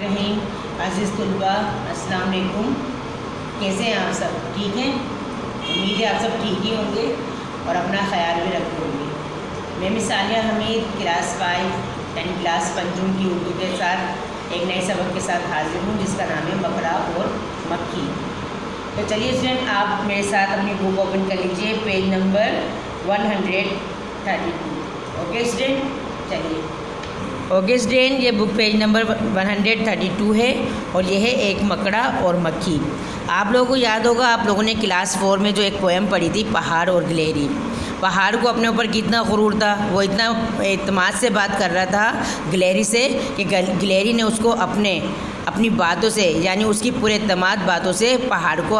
रहीम अज़ीज़ तलबा अस्सलाम वालेकुम। कैसे हैं आप सब? ठीक हैं? उम्मीद है आप सब ठीक ही होंगे और अपना ख्याल भी रखते होंगे। मैं मिस आलिया हमीद क्लास 5 यानी क्लास पंचम की उर्दू के साथ एक नए सबक के साथ हाजिर हूँ जिसका नाम है बकरा और मक्खी। तो चलिए स्टूडेंट, आप मेरे साथ अपनी बुक ओपन कर लीजिए, पेज नंबर 132। ओके स्टूडेंट, चलिए। ओके स्टूडेंट, ये बुक पेज नंबर 132 है और यह है एक मकड़ा और मक्खी। आप लोगों को याद होगा, आप लोगों ने क्लास 4 में जो एक पोएम पढ़ी थी, पहाड़ और गिलहरी। पहाड़ को अपने ऊपर कितना गुरूर था, वो इतना एतमाद से बात कर रहा था गिलहरी से कि गिलहरी ने उसको अपनी बातों से, यानी उसकी पूरे एतमाद बातों से पहाड़ को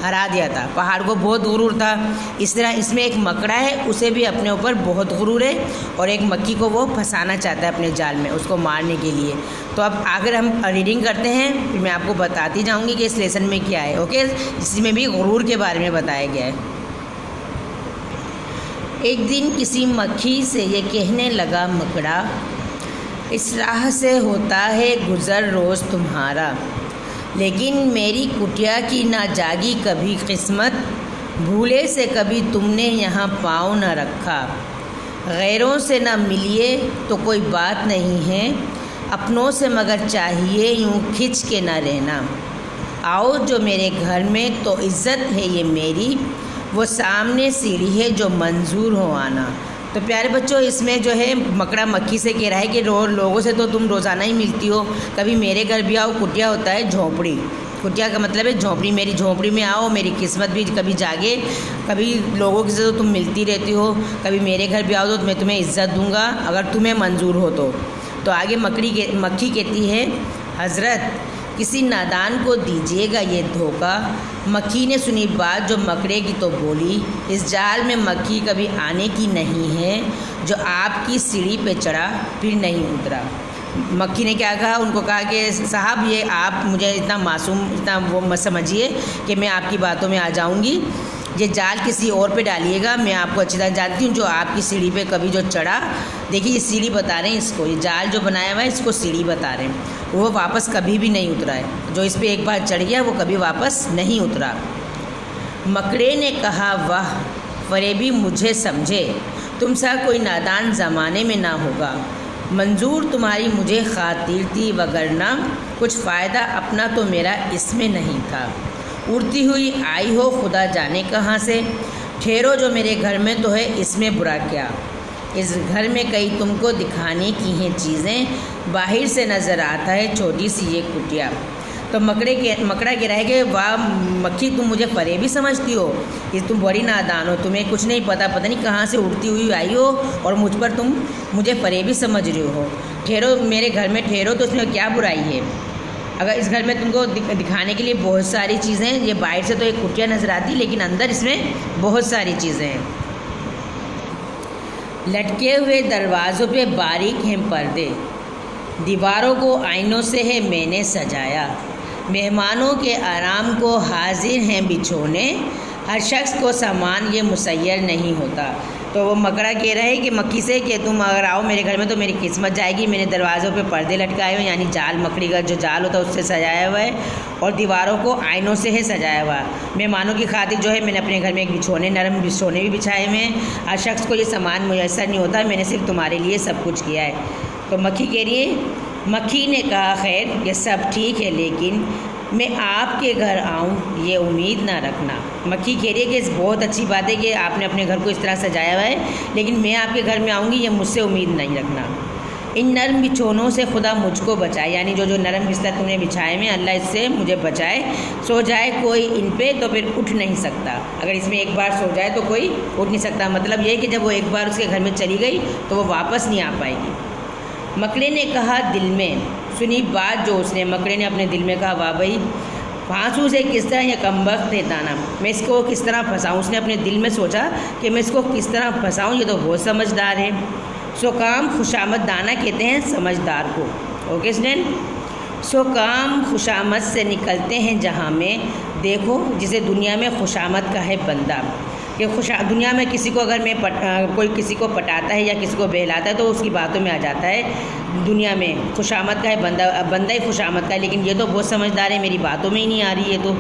हरा दिया था। पहाड़ को बहुत गुरूर था। इस तरह इसमें एक मकड़ा है, उसे भी अपने ऊपर बहुत गुरूर है और एक मक्खी को वो फंसाना चाहता है अपने जाल में, उसको मारने के लिए। तो अब अगर हम रीडिंग करते हैं फिर मैं आपको बताती जाऊंगी कि इस लेसन में क्या है। ओके, इसमें भी गुरूर के बारे में बताया गया है। एक दिन किसी मक्खी से ये कहने लगा मकड़ा, इस राह से होता है गुज़र रोज़ तुम्हारा, लेकिन मेरी कुटिया की ना जागी कभी किस्मत, भूले से कभी तुमने यहाँ पाँव न रखा। गैरों से न मिलिए तो कोई बात नहीं है, अपनों से मगर चाहिए यूँ खिंच के न रहना। आओ जो मेरे घर में तो इज़्ज़त है ये मेरी, वो सामने सीढ़ी है जो मंजूर हो आना। तो प्यारे बच्चों, इसमें जो है मकड़ा मक्खी से कह रहा है कि लोगों से तो तुम रोज़ाना ही मिलती हो, कभी मेरे घर भी आओ। कुटिया होता है झोंपड़ी, कुटिया का मतलब है झोंपड़ी। मेरी झोंपड़ी में आओ, मेरी किस्मत भी कभी जागे। कभी लोगों से तो तुम मिलती रहती हो, कभी मेरे घर भी आओ तो मैं तुम्हें इज़्ज़त दूंगा अगर तुम्हें मंजूर हो तो आगे मक्खी कहती है, हज़रत किसी नादान को दीजिएगा ये धोखा। मक्खी ने सुनी बात जो मकड़े की तो बोली, इस जाल में मक्खी कभी आने की नहीं है, जो आपकी सीढ़ी पे चढ़ा फिर नहीं उतरा। मक्खी ने क्या कहा, उनको कहा कि साहब ये आप मुझे इतना मासूम, इतना वो मत समझिए कि मैं आपकी बातों में आ जाऊंगी। ये जाल किसी और पे डालिएगा, मैं आपको अच्छी तरह जानती हूँ, जो आपकी सीढ़ी पे कभी जो चढ़ा। देखिए ये सीढ़ी बता रहे हैं इसको, ये जाल जो बनाया हुआ है इसको सीढ़ी बता रहे हैं। वो वापस कभी भी नहीं उतरा है, जो इस पे एक बार चढ़ गया वो कभी वापस नहीं उतरा। मकड़े ने कहा, वाह फरेबी मुझे समझे, तुम सा कोई नादान ज़माने में ना होगा। मंजूर तुम्हारी मुझे खातिर थी, वगरना कुछ फ़ायदा अपना तो मेरा इसमें नहीं था। उड़ती हुई आई हो खुदा जाने कहाँ से, ठहरो जो मेरे घर में तो है इसमें बुरा क्या। इस घर में कई तुमको दिखाने की हैं चीज़ें, बाहर से नज़र आता है छोटी सी ये कुटिया। तो मकड़ा कह रहा है कि वाह मक्खी, तुम मुझे फरेबी समझती हो, कि तुम बड़ी नादान हो, तुम्हें कुछ नहीं पता नहीं कहाँ से उड़ती हुई आई हो और मुझ पर तुम मुझे फरेबी समझ रहे हो। ठहरो मेरे घर में ठहरो, तो उसमें क्या बुराई है। अगर इस घर में तुमको दिखाने के लिए बहुत सारी चीज़ें हैं, ये बाहर से तो एक कुटिया नज़र आती लेकिन अंदर इसमें बहुत सारी चीज़ें हैं। लटके हुए दरवाज़ों पे बारीक हैं पर्दे, दीवारों को आईनों से है मैंने सजाया। मेहमानों के आराम को हाजिर हैं बिछोने, हर शख्स को सामान ये मुसय्यर नहीं होता। तो वो मकड़ा कह रहा है कि मक्खी से कि तुम अगर आओ मेरे घर में तो मेरी किस्मत जाएगी। मैंने दरवाज़ों पे पर्दे लटकाए हुए, यानी जाल, मकड़ी का जो जाल होता है उससे सजाया हुआ है, और दीवारों को आईनों से है सजाया हुआ। मेहमानों की खातिर जो है मैंने अपने घर में एक बिछोने, नरम बिछोने भी बिछाए हुए हैं। हर शख्स को ये सामान मुयस्सर नहीं होता, मैंने सिर्फ तुम्हारे लिए सब कुछ किया है। तो मक्खी कह रही है, मक्खी ने कहा, खैर ये सब ठीक है, लेकिन मैं आपके घर आऊं ये उम्मीद ना रखना। मक्खी कह रही है कि बहुत अच्छी बात है कि आपने अपने घर को इस तरह सजाया हुआ है, लेकिन मैं आपके घर में आऊँगी ये मुझसे उम्मीद नहीं रखना। इन नरम बिछोनों से खुदा मुझको बचाए, यानी जो नरम बिस्तर तुमने बिछाए में अल्लाह इससे मुझे बचाए। सो जाए कोई इन पे तो फिर उठ नहीं सकता। अगर इसमें एक बार सो जाए तो कोई उठ नहीं सकता। मतलब ये कि जब वो एक बार उसके घर में चली गई तो वो वापस नहीं आ पाएगी। मकड़े ने कहा दिल में, सुनी बात जो उसने, मकड़े ने अपने दिल में कहा, वाह भाई फांसू से किस तरह यह कमबख्त है दाना, मैं इसको किस तरह फंसाऊँ। उसने अपने दिल में सोचा कि मैं इसको किस तरह फंसाऊँ, ये तो बहुत समझदार है। सो काम खुशामद दाना कहते हैं समझदार को। ओके स्टूडेंट, सो काम खुशामद से निकलते हैं जहाँ में, देखो जिसे दुनिया में खुशामद का है बंदा। कि दुनिया में किसी को अगर कोई किसी को पटाता है या किसी को बहलाता है तो उसकी बातों में आ जाता है। दुनिया में खुशामद का है, बंदा बंदा ही खुशामद का है, लेकिन ये तो बहुत समझदार है, मेरी बातों में ही नहीं आ रही है तो।